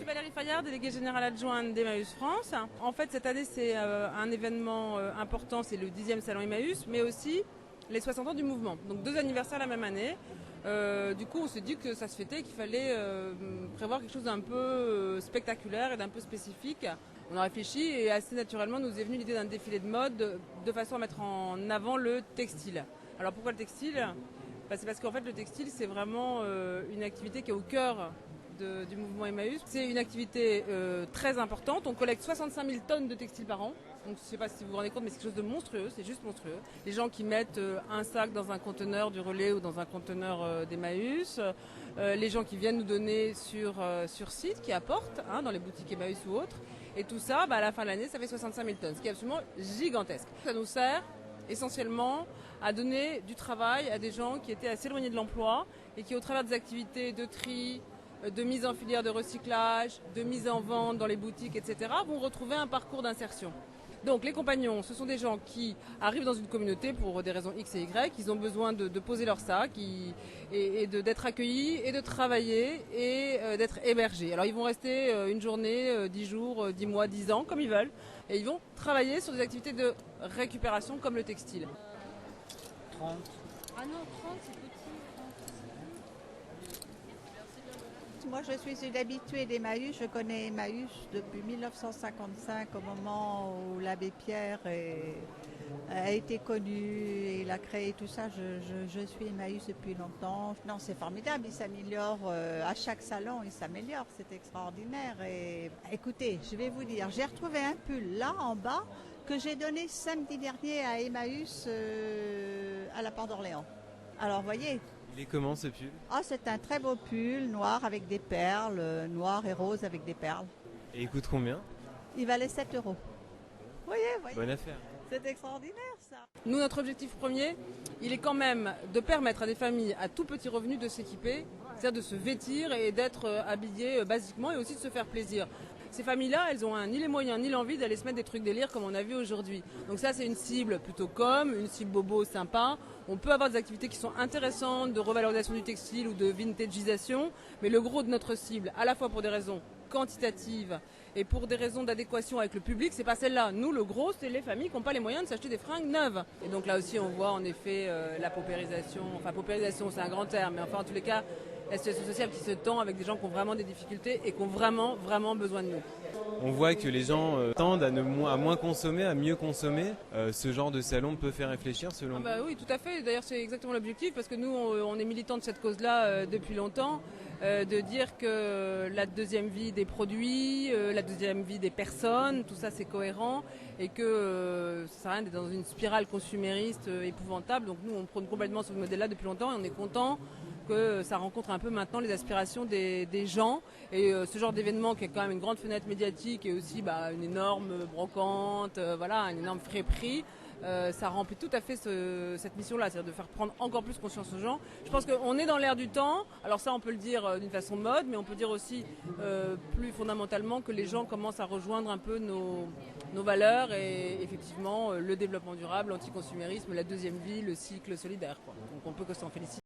Valérie Fayard, déléguée générale adjointe d'Emmaüs France. En fait, cette année, c'est un événement important, c'est le 10e salon Emmaüs, mais aussi les 60 ans du mouvement. Donc 2 anniversaires la même année. Du coup, on s'est dit que ça se fêtait, qu'il fallait prévoir quelque chose d'un peu spectaculaire et d'un peu spécifique. On a réfléchi et assez naturellement nous est venue l'idée d'un défilé de mode de façon à mettre en avant le textile. Alors pourquoi le textile ? C'est parce qu'en fait le textile c'est vraiment une activité qui est au cœur du mouvement Emmaüs. C'est une activité très importante. On collecte 65 000 tonnes de textiles par an. Donc je ne sais pas si vous vous rendez compte, mais c'est quelque chose de monstrueux, c'est juste monstrueux. Les gens qui mettent un sac dans un conteneur du Relais ou dans un conteneur d'Emmaüs, les gens qui viennent nous donner sur site, qui apportent dans les boutiques Emmaüs ou autres. Et tout ça, à la fin de l'année, ça fait 65 000 tonnes, ce qui est absolument gigantesque. Ça nous sert essentiellement à donner du travail à des gens qui étaient assez éloignés de l'emploi et qui, au travers des activités de tri, de mise en filière de recyclage, de mise en vente dans les boutiques, etc., vont retrouver un parcours d'insertion. Donc les compagnons, ce sont des gens qui arrivent dans une communauté pour des raisons X et Y, ils ont besoin de poser leur sac et d'être accueillis et de travailler et d'être hébergés. Alors ils vont rester une journée, 10 jours, 10 mois, 10 ans, comme ils veulent, et ils vont travailler sur des activités de récupération comme le textile. 30. Ah non, 30 c'est petit. Moi, je suis une habituée d'Emmaüs. Je connais Emmaüs depuis 1955, au moment où l'abbé Pierre a été connu et il a créé tout ça. Je suis Emmaüs depuis longtemps. Non, c'est formidable. Il s'améliore à chaque salon. Il s'améliore. C'est extraordinaire. Et écoutez, je vais vous dire, j'ai retrouvé un pull là en bas que j'ai donné samedi dernier à Emmaüs à la Porte d'Orléans. Alors, voyez. Il est comment ce pull? Ah, c'est un très beau pull, noir avec des perles, noir et rose avec des perles. Et il coûte combien? Il valait 7 €. Voyez. Bonne affaire. C'est extraordinaire ça. Nous, notre objectif premier, il est quand même de permettre à des familles à tout petit revenu de s'équiper, c'est-à-dire de se vêtir et d'être habillées basiquement et aussi de se faire plaisir. Ces familles-là, elles ont ni les moyens ni l'envie d'aller se mettre des trucs délire comme on a vu aujourd'hui. Donc ça, c'est une cible plutôt une cible bobo sympa. On peut avoir des activités qui sont intéressantes, de revalorisation du textile ou de vintagisation, mais le gros de notre cible, à la fois pour des raisons quantitatives et pour des raisons d'adéquation avec le public, c'est pas celle-là. Nous, le gros, c'est les familles qui n'ont pas les moyens de s'acheter des fringues neuves. Et donc là aussi, on voit en effet la paupérisation. Enfin, paupérisation, c'est un grand terme, mais enfin, en tous les cas, la situation sociale qui se tend avec des gens qui ont vraiment des difficultés et qui ont vraiment, vraiment besoin de nous. On voit que les gens tendent à moins consommer, à mieux consommer. Ce genre de salon peut faire réfléchir selon vous? Oui, tout à fait. D'ailleurs, c'est exactement l'objectif parce que nous, on est militants de cette cause-là depuis longtemps, de dire que la deuxième vie des produits, la deuxième vie des personnes, tout ça c'est cohérent et que ça sert à rien d'être dans une spirale consumériste épouvantable. Donc nous, on prône complètement ce modèle-là depuis longtemps et on est content que ça rencontre un peu maintenant les aspirations des gens et ce genre d'événement qui est quand même une grande fenêtre médiatique et aussi une énorme brocante, un énorme friperie, ça remplit tout à fait cette mission-là, c'est-à-dire de faire prendre encore plus conscience aux gens. Je pense qu'on est dans l'ère du temps, alors ça on peut le dire d'une façon mode, mais on peut dire aussi plus fondamentalement que les gens commencent à rejoindre un peu nos valeurs et effectivement le développement durable, l'anticonsumérisme, la deuxième vie, le cycle solidaire, quoi. Donc on peut que s'en féliciter.